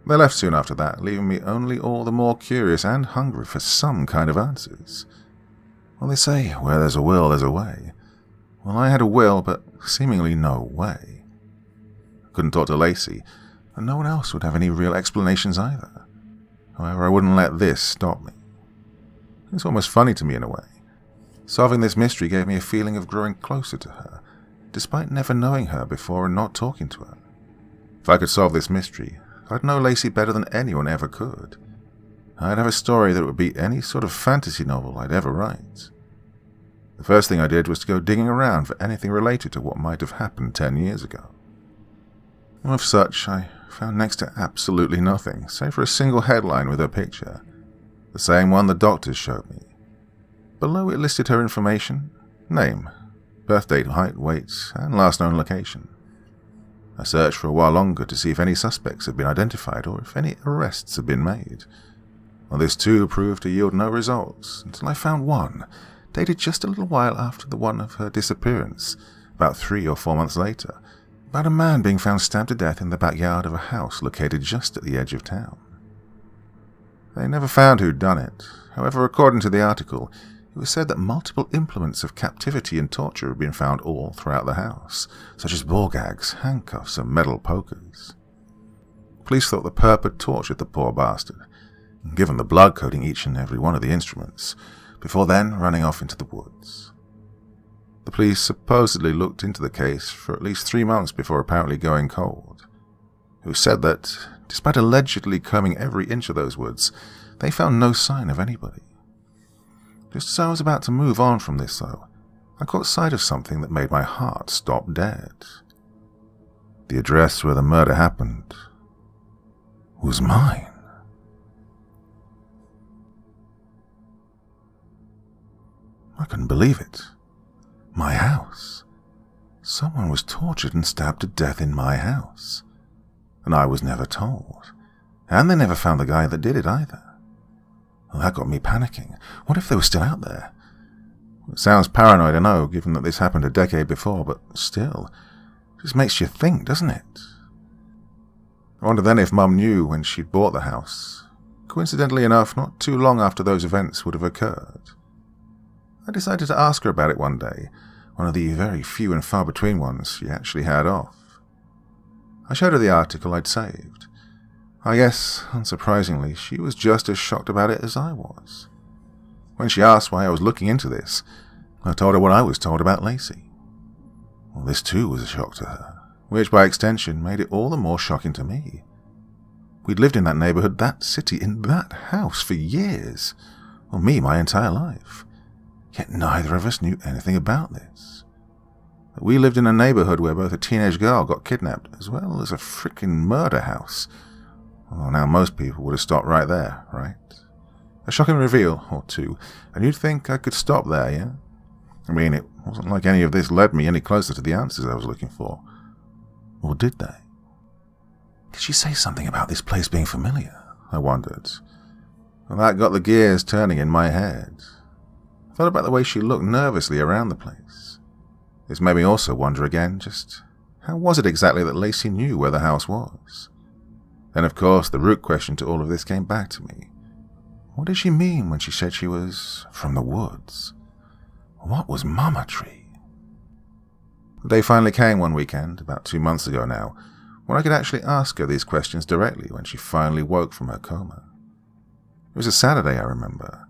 They left soon after that, leaving me only all the more curious and hungry for some kind of answers. Well, they say, where there's a will, there's a way. Well, I had a will, but seemingly no way. I couldn't talk to Lacey, and no one else would have any real explanations either. However, I wouldn't let this stop me. It's almost funny to me in a way. Solving this mystery gave me a feeling of growing closer to her, despite never knowing her before and not talking to her. If I could solve this mystery, I'd know Lacey better than anyone ever could. I'd have a story that would beat any sort of fantasy novel I'd ever write. The first thing I did was to go digging around for anything related to what might have happened 10 years ago. Of such, I found next to absolutely nothing, save for a single headline with her picture, the same one the doctors showed me. Below it listed her information, name, birth date, height, weight, and last known location. I searched for a while longer to see if any suspects had been identified or if any arrests had been made. Well, this too proved to yield no results, until I found one, dated just a little while after the one of her disappearance, about 3 or 4 months later, about a man being found stabbed to death in the backyard of a house located just at the edge of town. They never found who'd done it. However, according to the article, it was said that multiple implements of captivity and torture had been found all throughout the house, such as ball gags, handcuffs, and metal pokers. Police thought the perp had tortured the poor bastard, given the blood coating each and every one of the instruments, before then running off into the woods. The police supposedly looked into the case for at least 3 months before apparently going cold. It was said that, despite allegedly combing every inch of those woods, they found no sign of anybody. Just as I was about to move on from this, though, I caught sight of something that made my heart stop dead. The address where the murder happened was mine. I couldn't believe it. My house. Someone was tortured and stabbed to death in my house. And I was never told. And they never found the guy that did it either. Well, that got me panicking. What if they were still out there? It sounds paranoid, I know, given that this happened a decade before, but still, it just makes you think, doesn't it? I wonder then if Mum knew when she'd bought the house. Coincidentally enough, not too long after those events would have occurred. I decided to ask her about it one day, one of the very few and far between ones she actually had off. I showed her the article I'd saved. I guess, unsurprisingly, she was just as shocked about it as I was. When she asked why I was looking into this, I told her what I was told about Lacey. Well, this too was a shock to her, which by extension made it all the more shocking to me. We'd lived in that neighborhood, that city, in that house for years. Well, me, my entire life. Yet neither of us knew anything about this. We lived in a neighborhood where both a teenage girl got kidnapped, as well as a freaking murder house. Well, now most people would have stopped right there, right? A shocking reveal, or two, and you'd think I could stop there, yeah? I mean, it wasn't like any of this led me any closer to the answers I was looking for. Or did they? Did she say something about this place being familiar? I wondered. Well, that got the gears turning in my head. I thought about the way she looked nervously around the place. This made me also wonder again, just how was it exactly that Lacey knew where the house was? Then, of course, the root question to all of this came back to me. What did she mean when she said she was from the woods? What was Mama Tree? The day finally came one weekend, about 2 months ago now, when I could actually ask her these questions directly when she finally woke from her coma. It was a Saturday, I remember.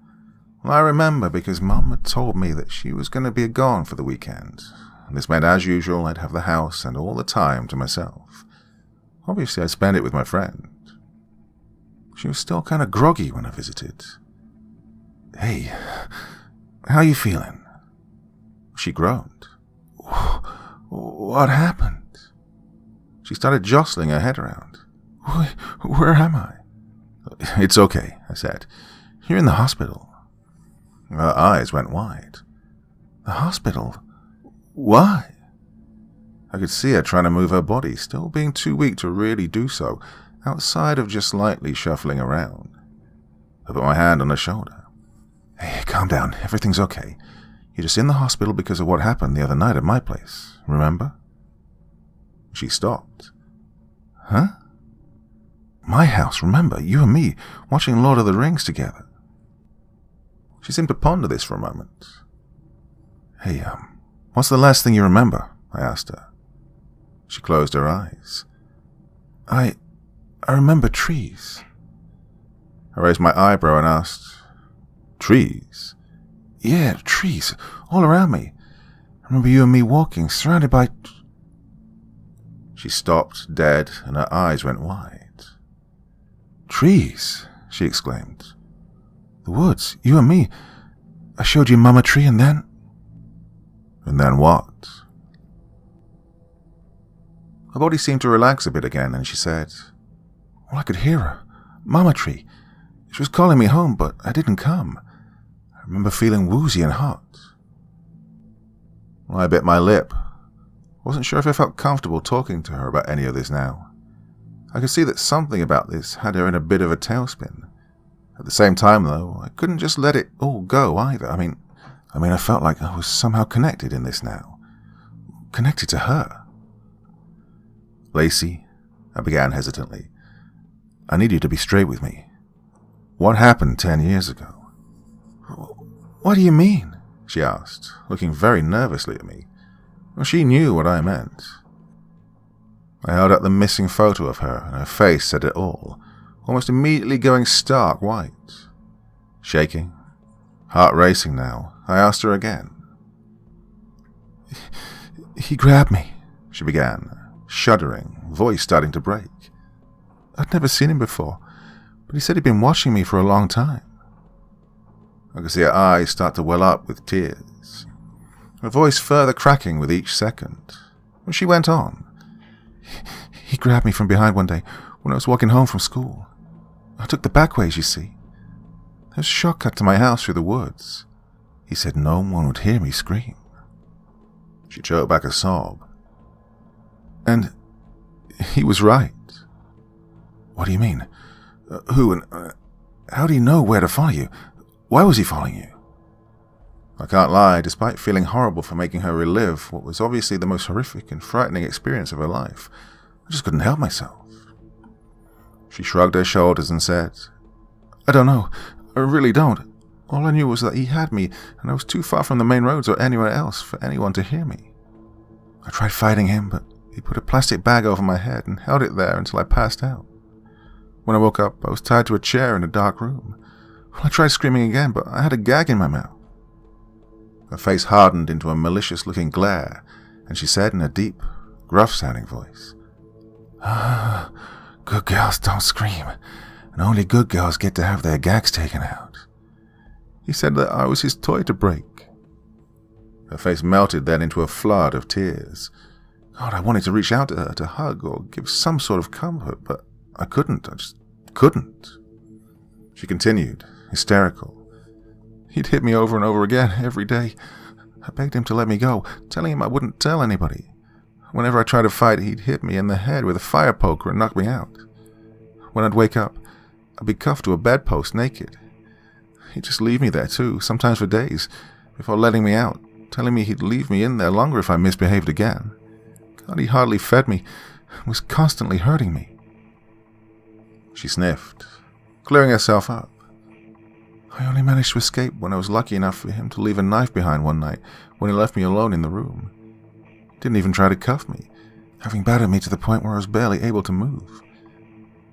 Well, I remember because Mum had told me that she was going to be gone for the weekend. And this meant, as usual, I'd have the house and all the time to myself. Obviously, I'd spend it with my friend. She was still kind of groggy when I visited. "Hey, how you feeling?" She groaned. "What happened?" She started jostling her head around. Where am I?" "It's okay," I said. "You're in the hospital." Her eyes went wide. "The hospital? Why?" I could see her trying to move her body, still being too weak to really do so, outside of just lightly shuffling around. I put my hand on her shoulder. "Hey, calm down. Everything's okay. You're just in the hospital because of what happened the other night at my place, remember?" She stopped. "Huh?" "My house, remember? You and me, watching Lord of the Rings together." She seemed to ponder this for a moment. "Hey, what's the last thing you remember?" I asked her. She closed her eyes. I remember trees." I raised my eyebrow and asked, "Trees?" "Yeah, trees, all around me. I remember you and me walking, surrounded by..." She stopped dead and her eyes went wide. "Trees," she exclaimed. "The woods, you and me. I showed you Mama Tree and then..." "And then what?" Her body seemed to relax a bit again, and she said, "Well, I could hear her. Mama Tree. She was calling me home, but I didn't come. I remember feeling woozy and hot." Well, I bit my lip. Wasn't sure if I felt comfortable talking to her about any of this now. I could see that something about this had her in a bit of a tailspin. At the same time, though, I couldn't just let it all go either. I mean, I felt like I was somehow connected in this now. Connected to her. "Lacey," I began hesitantly, "I need you to be straight with me. What happened 10 years ago?" "What do you mean?" she asked, looking very nervously at me. Well, she knew what I meant. I held up the missing photo of her, and her face said it all, almost immediately going stark white. Shaking, heart racing now, I asked her again. He grabbed me," she began, shuddering, voice starting to break. "I'd never seen him before, but he said he'd been watching me for a long time." I could see her eyes start to well up with tears, her voice further cracking with each second. She went on. He grabbed me from behind one day when I was walking home from school. I took the back ways, you see. There's a shortcut to my house through the woods. He said no one would hear me scream." She choked back a sob. "And he was right." "What do you mean? Who and how do you know where to follow you? Why was he following you?" I can't lie, despite feeling horrible for making her relive what was obviously the most horrific and frightening experience of her life, I just couldn't help myself. She shrugged her shoulders and said, "I don't know. I really don't. All I knew was that he had me, and I was too far from the main roads or anywhere else for anyone to hear me. I tried fighting him, but he put a plastic bag over my head and held it there until I passed out. When I woke up, I was tied to a chair in a dark room. I tried screaming again, but I had a gag in my mouth." Her face hardened into a malicious-looking glare, and she said in a deep, gruff-sounding voice, "Good girls don't scream, and only good girls get to have their gags taken out. He said that I was his toy to break." Her face melted then into a flood of tears. God, I wanted to reach out to her to hug or give some sort of comfort, but I couldn't. I just couldn't. She continued, hysterical. He'd hit me over and over again every day. I begged him to let me go, telling him I wouldn't tell anybody. Whenever I tried to fight, he'd hit me in the head with a fire poker and knock me out. When I'd wake up, I'd be cuffed to a bedpost naked. He'd just leave me there too, sometimes for days, before letting me out, telling me he'd leave me in there longer if I misbehaved again. God, he hardly fed me, was constantly hurting me." She sniffed, clearing herself up. "I only managed to escape when I was lucky enough for him to leave a knife behind one night when he left me alone in the room. He didn't even try to cuff me, having battered me to the point where I was barely able to move.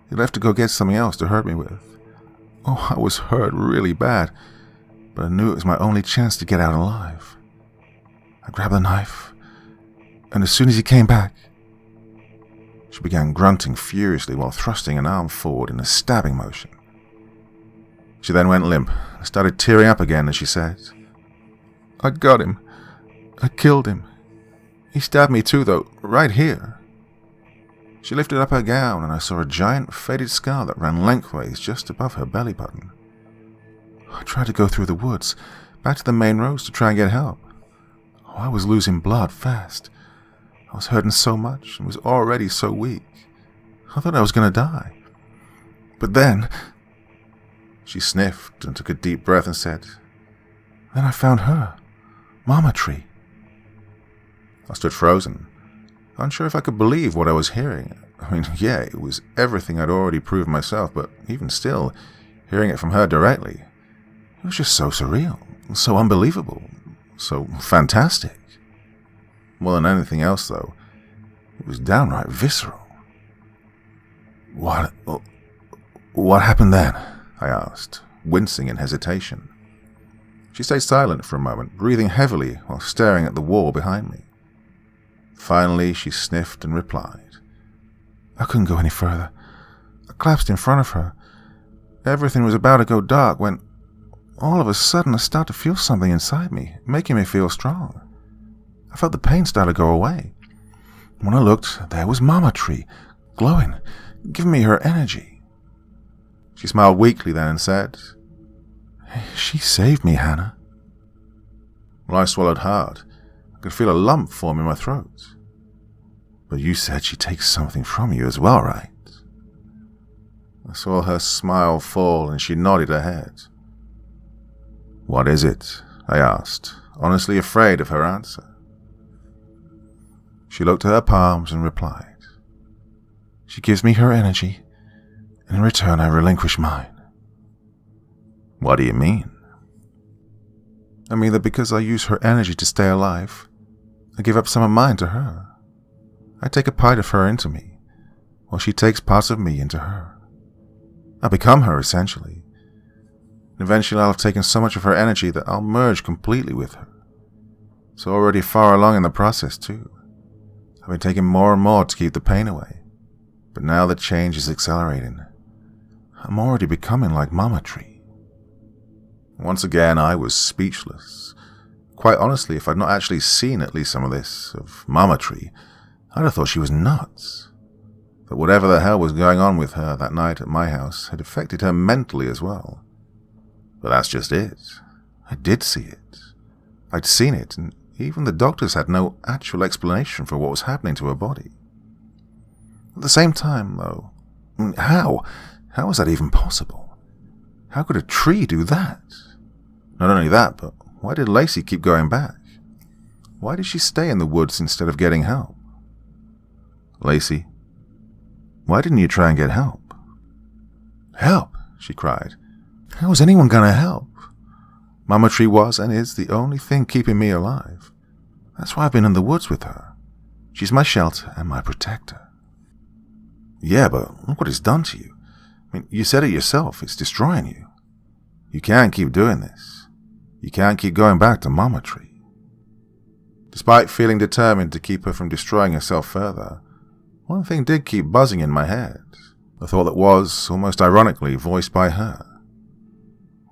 He left to go get something else to hurt me with. Oh, I was hurt really bad, but I knew it was my only chance to get out alive. I grabbed the knife, and as soon as he came back..." She began grunting furiously while thrusting an arm forward in a stabbing motion. She then went limp and started tearing up again as she said, "I got him. I killed him. He stabbed me too, though, right here." She lifted up her gown and I saw a giant faded scar that ran lengthways just above her belly button. I tried to go through the woods, back to the main roads to try and get help. Oh, I was losing blood fast. I was hurting so much and was already so weak. I thought I was going to die. But then... She sniffed and took a deep breath and said, "Then I found her, Mama Tree." I stood frozen, unsure if I could believe what I was hearing. I mean, yeah, it was everything I'd already proved myself, but even still, hearing it from her directly, it was just so surreal, so unbelievable, so fantastic. More than anything else, though, it was downright visceral. What happened then?" I asked, wincing in hesitation. She stayed silent for a moment, breathing heavily while staring at the wall behind me. Finally, she sniffed and replied, I couldn't go any further. I collapsed in front of her. Everything was about to go dark when, all of a sudden, I started to feel something inside me, making me feel strong. I felt the pain start to go away. When I looked, there was Mama Tree, glowing, giving me her energy. She smiled weakly then and said, She saved me, Hannah. Well, I swallowed hard. I could feel a lump form in my throat. But you said she takes something from you as well, right? I saw her smile fall and she nodded her head. What is it? I asked, honestly afraid of her answer. She looked at her palms and replied, She gives me her energy, and in return I relinquish mine. What do you mean? I mean that because I use her energy to stay alive, I give up some of mine to her. I take a part of her into me, while she takes parts of me into her. I become her, essentially. And eventually I'll have taken so much of her energy that I'll merge completely with her. So already far along in the process, too. I've been taking more and more to keep the pain away. But now the change is accelerating. I'm already becoming like Mama Tree. Once again, I was speechless. Quite honestly, if I'd not actually seen at least some of this, of Mama Tree, I'd have thought she was nuts. But whatever the hell was going on with her that night at my house had affected her mentally as well. But that's just it. I did see it. I'd seen it, and even the doctors had no actual explanation for what was happening to her body. At the same time, though, how? How was that even possible? How could a tree do that? Not only that, but why did Lacey keep going back? Why did she stay in the woods instead of getting help? Lacey, why didn't you try and get help? Help, she cried. How was anyone going to help? Mama Tree was and is the only thing keeping me alive. That's why I've been in the woods with her. She's my shelter and my protector. Yeah, but look what it's done to you. I mean, you said it yourself, it's destroying you. You can't keep doing this. You can't keep going back to Mama Tree. Despite feeling determined to keep her from destroying herself further, one thing did keep buzzing in my head. A thought that was, almost ironically, voiced by her.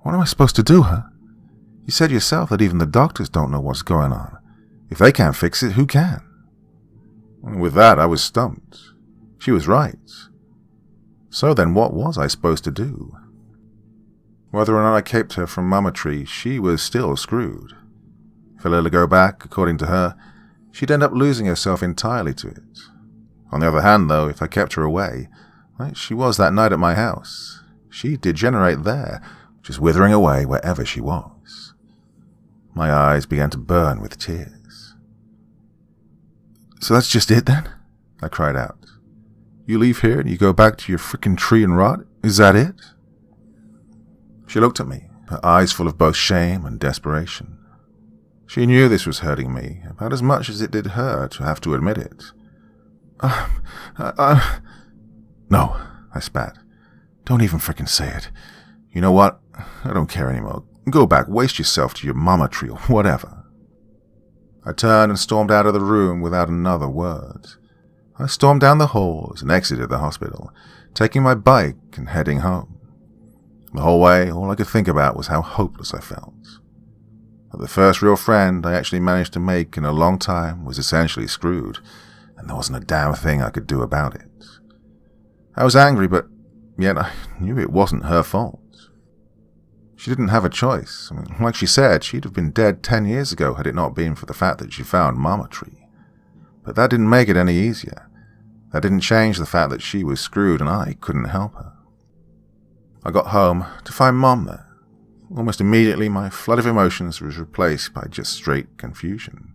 What am I supposed to do, huh? You said yourself that even the doctors don't know what's going on. If they can't fix it, who can? With that, I was stumped. She was right. So then, what was I supposed to do? Whether or not I kept her from Mama Tree, she was still screwed. If I let her go back, according to her, she'd end up losing herself entirely to it. On the other hand, though, if I kept her away, like she was that night at my house, she'd degenerate there, just withering away wherever she was. My eyes began to burn with tears. So that's just it then? I cried out. You leave here and you go back to your frickin' tree and rot? Is that it? She looked at me, her eyes full of both shame and desperation. She knew this was hurting me, about as much as it did her to have to admit it. No, I spat. Don't even frickin' say it. You know what? I don't care anymore. Go back, waste yourself to your Mama Tree or whatever. I turned and stormed out of the room without another word. I stormed down the halls and exited the hospital, taking my bike and heading home. The whole way, all I could think about was how hopeless I felt. That the first real friend I actually managed to make in a long time was essentially screwed, and there wasn't a damn thing I could do about it. I was angry, but yet I knew it wasn't her fault. She didn't have a choice. I mean, like she said, she'd have been dead 10 years ago had it not been for the fact that she found Mama Tree. But that didn't make it any easier. That didn't change the fact that she was screwed and I couldn't help her. I got home to find Mom there. Almost immediately, my flood of emotions was replaced by just straight confusion.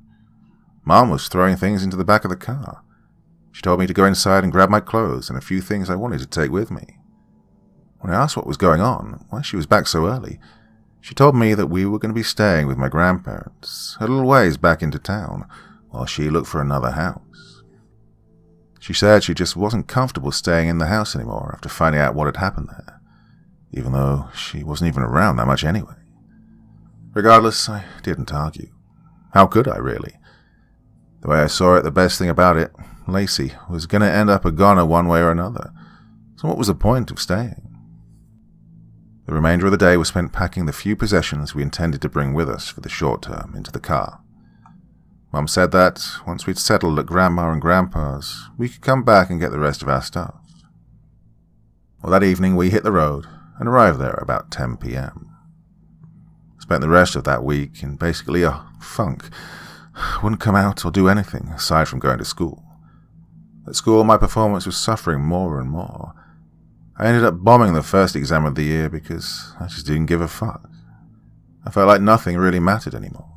Mom was throwing things into the back of the car. She told me to go inside and grab my clothes and a few things I wanted to take with me. When I asked what was going on, why she was back so early, she told me that we were going to be staying with my grandparents a little ways back into town while she looked for another house. She said she just wasn't comfortable staying in the house anymore after finding out what had happened there. even though she wasn't even around that much anyway. Regardless, I didn't argue. How could I, really? The way I saw it, the best thing about it, Lacey was going to end up a goner one way or another. So what was the point of staying? The remainder of the day was spent packing the few possessions we intended to bring with us for the short term into the car. Mum said that, once we'd settled at Grandma and Grandpa's, we could come back and get the rest of our stuff. Well, that evening we hit the road and arrived there about 10 p.m. Spent the rest of that week in basically a funk. Wouldn't come out or do anything aside from going to school. At school, my performance was suffering more and more. I ended up bombing the first exam of the year because I just didn't give a fuck. I felt like nothing really mattered anymore.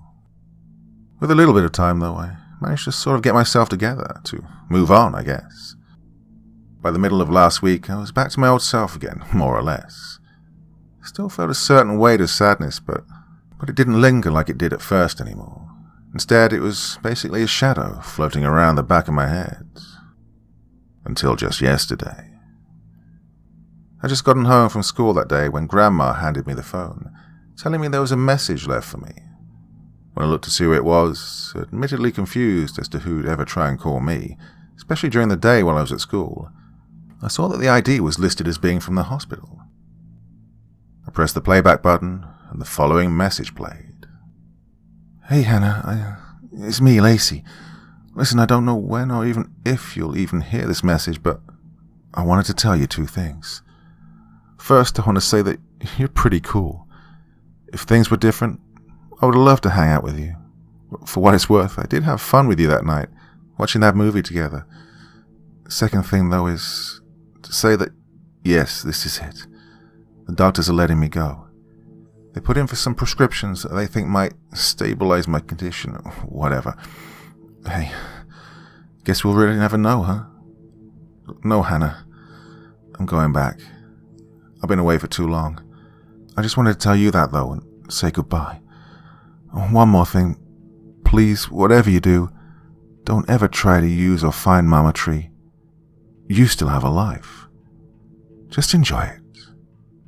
With a little bit of time, though, I managed to sort of get myself together, to move on, I guess. By the middle of last week, I was back to my old self again, more or less. Still felt a certain weight of sadness, but it didn't linger like it did at first anymore. Instead, it was basically a shadow floating around the back of my head. Until just yesterday. I'd just gotten home from school that day when Grandma handed me the phone, telling me there was a message left for me. When I looked to see who it was, admittedly confused as to who'd ever try and call me, especially during the day while I was at school, I saw that the ID was listed as being from the hospital. I pressed the playback button, and the following message played. Hey, Hannah, it's me, Lacie. Listen, I don't know when or even if you'll even hear this message, but I wanted to tell you two things. First, I want to say that you're pretty cool. If things were different, I would have loved to hang out with you. For what it's worth, I did have fun with you that night, watching that movie together. The second thing, though, is to say that, yes, this is it. The doctors are letting me go. They put in for some prescriptions that they think might stabilize my condition, or whatever. Hey, guess we'll really never know, huh? No, Hannah. I'm going back. I've been away for too long. I just wanted to tell you that, though, and say goodbye. One more thing. Please, whatever you do, don't ever try to use or find Mama Tree. You still have a life. Just enjoy it.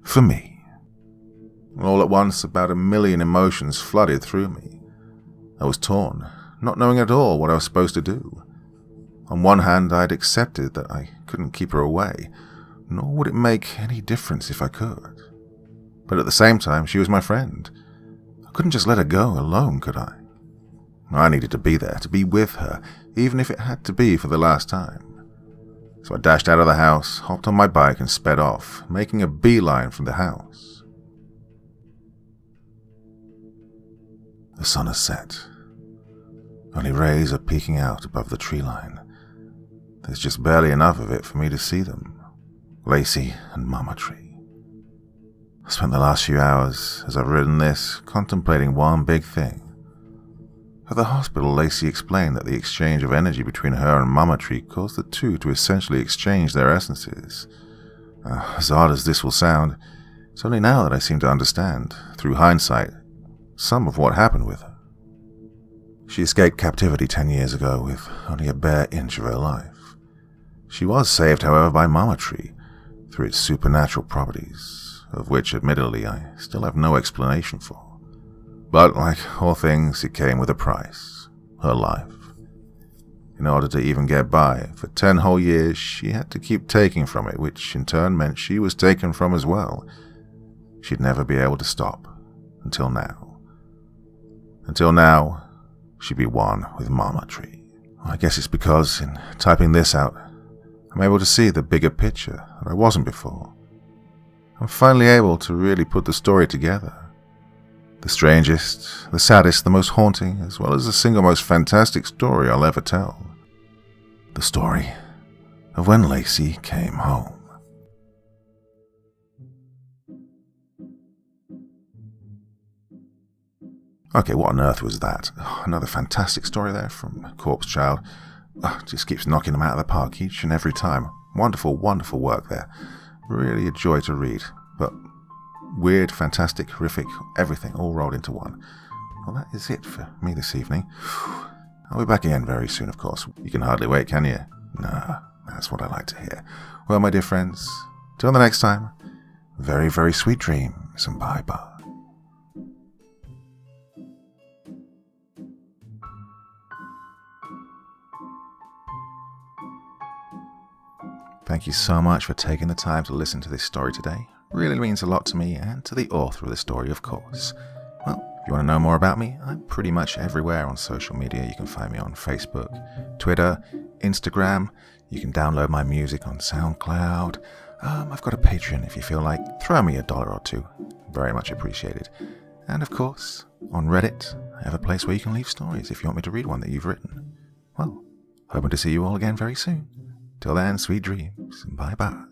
For me. All at once, about 1,000,000 emotions flooded through me. I was torn, not knowing at all what I was supposed to do. On one hand, I had accepted that I couldn't keep her away, nor would it make any difference if I could. But at the same time, she was my friend. I couldn't just let her go alone, could I? I needed to be there, to be with her, even if it had to be for the last time. So I dashed out of the house, hopped on my bike and sped off, making a beeline from the house. The sun has set. Only rays are peeking out above the tree line. There's just barely enough of it for me to see them. Lacey and Mama Tree. I spent the last few hours, as I've written this, contemplating one big thing. At the hospital, Lacey explained that the exchange of energy between her and Mama Tree caused the two to essentially exchange their essences. As odd as this will sound, it's only now that I seem to understand, through hindsight, some of what happened with her. She escaped captivity 10 years ago with only a bare inch of her life. She was saved, however, by Mama Tree, through its supernatural properties, of which, admittedly, I still have no explanation for. But, like all things, it came with a price, her life. In order to even get by, for 10 whole years, she had to keep taking from it, which in turn meant she was taken from as well. She'd never be able to stop, until now. Until now, she'd be one with Mama Tree. I guess it's because, in typing this out, I'm able to see the bigger picture that I wasn't before. I'm finally able to really put the story together. The strangest, the saddest, the most haunting, as well as the single most fantastic story I'll ever tell. The story of when Lacey came home. Okay, what on earth was that? Another fantastic story there from Corpse Child. Just keeps knocking them out of the park each and every time. Wonderful, wonderful work there. Really a joy to read. But weird, fantastic, horrific, everything all rolled into one. Well, that is it for me this evening. I'll be back again very soon, of course. You can hardly wait, can you? Nah, that's what I like to hear. Well, my dear friends, till the next time, very, very sweet dreams, and bye-bye. Thank you so much for taking the time to listen to this story today. Really means a lot to me and to the author of the story, of course. Well, if you want to know more about me, I'm pretty much everywhere on social media. You can find me on Facebook, Twitter, Instagram. You can download my music on SoundCloud. I've got a Patreon if you feel like. Throw me $1 or $2. Very much appreciated. And of course, on Reddit, I have a place where you can leave stories if you want me to read one that you've written. Well, hoping to see you all again very soon. Till then, sweet dreams, and bye-bye.